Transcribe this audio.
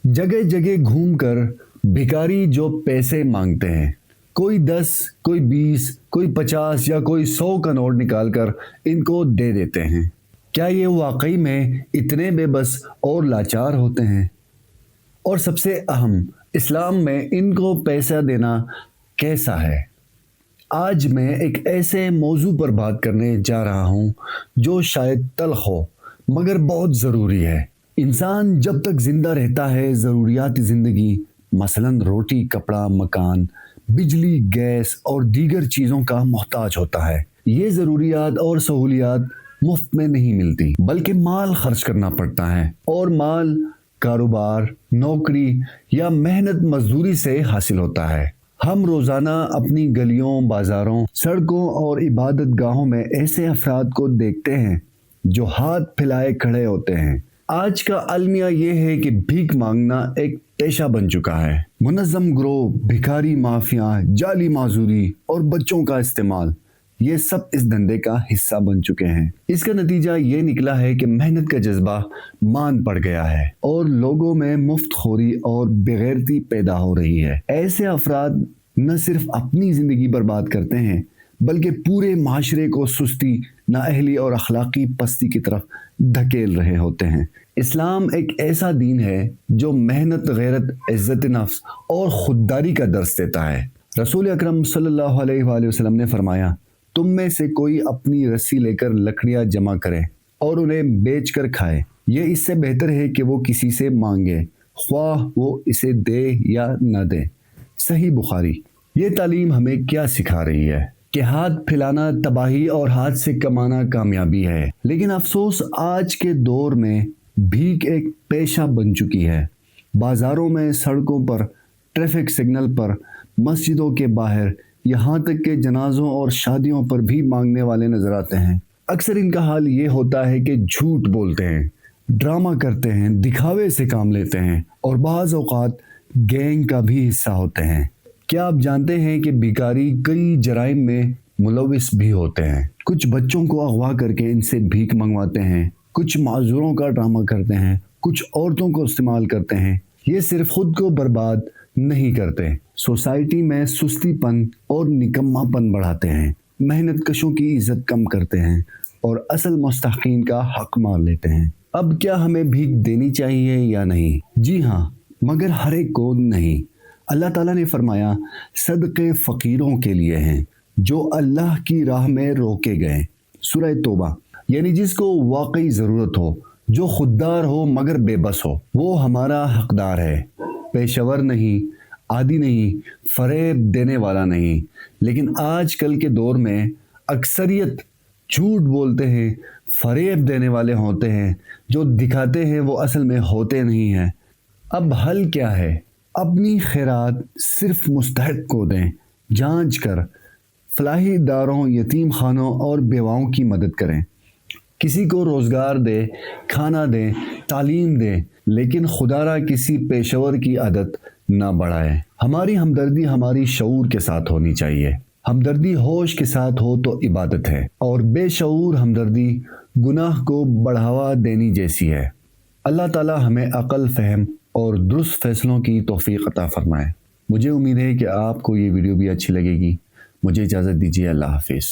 जगह जगह घूमकर भिखारी जो पैसे मांगते हैं, कोई 10, कोई 20, कोई 50 या कोई 100 का नोट निकाल कर इनको दे देते हैं। क्या ये वाकई में इतने बेबस और लाचार होते हैं? और सबसे अहम, इस्लाम में इनको पैसा देना कैसा है? आज मैं एक ऐसे मौजू पर बात करने जा रहा हूँ जो शायद तल्ख हो मगर बहुत ज़रूरी है। इंसान जब तक ज़िंदा रहता है ज़रूरियात ज़िंदगी मसलन रोटी, कपड़ा, मकान, बिजली, गैस और दीगर चीज़ों का मोहताज होता है। ये ज़रूरियात और सहूलियात मुफ्त में नहीं मिलती बल्कि माल खर्च करना पड़ता है, और माल कारोबार, नौकरी या मेहनत मजदूरी से हासिल होता है। हम रोज़ाना अपनी गलियों, बाज़ारों, सड़कों और इबादत गाहों में ऐसे अफराद को देखते हैं जो हाथ फैलाए खड़े होते हैं। आज का अलमिया ये है कि भीख मांगना एक पेशा बन चुका है। मुनज़्ज़म गिरोह, भिखारी माफिया, जाली माजूरी और बच्चों का इस्तेमाल, ये सब इस धंधे का हिस्सा बन चुके हैं। इसका नतीजा ये निकला है कि मेहनत का जज्बा मान पड़ गया है और लोगों में मुफ्तखोरी और बेगैरती पैदा हो रही है। ऐसे अफराद न सिर्फ अपनी ज़िंदगी बर्बाद करते हैं बल्कि पूरे माशरे को सुस्ती, नाअहली और अखलाकी पस्ती की तरफ धकेल रहे होते हैं। इस्लाम एक ऐसा दीन है जो मेहनत, गैरत, इज़्ज़त नफ्स और खुददारी का दर्स देता है। रसूल अकरम सल्लल्लाहु अलैहि वसल्लम ने फरमाया, तुम में से कोई अपनी रस्सी लेकर लकड़ियाँ जमा करे और उन्हें बेच कर खाए, ये इससे बेहतर है कि वो किसी से मांगे, ख्वाह वो इसे दे या न दे। सही बुखारी। ये तालीम हमें क्या सिखा रही है कि हाथ फैलाना तबाही और हाथ से कमाना कामयाबी है। लेकिन अफसोस आज के दौर में भीख एक पेशा बन चुकी है। बाज़ारों में, सड़कों पर, ट्रैफिक सिग्नल पर, मस्जिदों के बाहर, यहाँ तक के जनाजों और शादियों पर भी मांगने वाले नजर आते हैं। अक्सर इनका हाल ये होता है कि झूठ बोलते हैं, ड्रामा करते हैं, दिखावे से काम लेते हैं और बाज़ औक़ात गैंग का भी हिस्सा होते हैं। क्या आप जानते हैं कि भिखारी कई जराइम में मुलविस भी होते हैं? कुछ बच्चों को अगवा करके इनसे भीख मंगवाते हैं, कुछ माजूरों का ड्रामा करते हैं, कुछ औरतों को इस्तेमाल करते हैं। ये सिर्फ खुद को बर्बाद नहीं करते, सोसाइटी में सुस्तीपन और निकम्मापन बढ़ाते हैं, मेहनत कशों की इज्जत कम करते हैं और असल मुस्तहिकीन का हक मार लेते हैं। अब क्या हमें भीख देनी चाहिए या नहीं? जी हाँ, मगर हर एक को नहीं। अल्लाह ताला ने फरमाया, सदक़े फ़कीरों के लिए हैं जो अल्लाह की राह में रोके गए। सूरह तौबा। यानी जिसको वाकई ज़रूरत हो, जो खुददार हो मगर बेबस हो, वो हमारा हकदार है। पेशेवर नहीं, आदी नहीं, फ़रेब देने वाला नहीं। लेकिन आजकल के दौर में अक्सरियत झूठ बोलते हैं, फ़रेब देने वाले होते हैं, जो दिखाते हैं वो असल में होते नहीं हैं। अब हल क्या है? अपनी खैरात सिर्फ मुस्तहिक को दें, जांच कर फलाही इदारों, यतीम खानों और बेवाओं की मदद करें। किसी को रोज़गार दे, खाना दें, तालीम दें, लेकिन खुदारा किसी पेशेवर की आदत ना बढ़ाएं। हमारी हमदर्दी हमारी शऊर के साथ होनी चाहिए। हमदर्दी होश के साथ हो तो इबादत है, और बेशऊर हमदर्दी गुनाह को बढ़ावा देनी जैसी है। अल्लाह ताला हमें अक़ल, फ़हम और दुरुस्त फ़ैसलों की तौफ़ीक़ अता फ़रमाए। मुझे उम्मीद है कि आपको ये वीडियो भी अच्छी लगेगी। मुझे इजाज़त दीजिए। अल्लाह हाफ़िज़।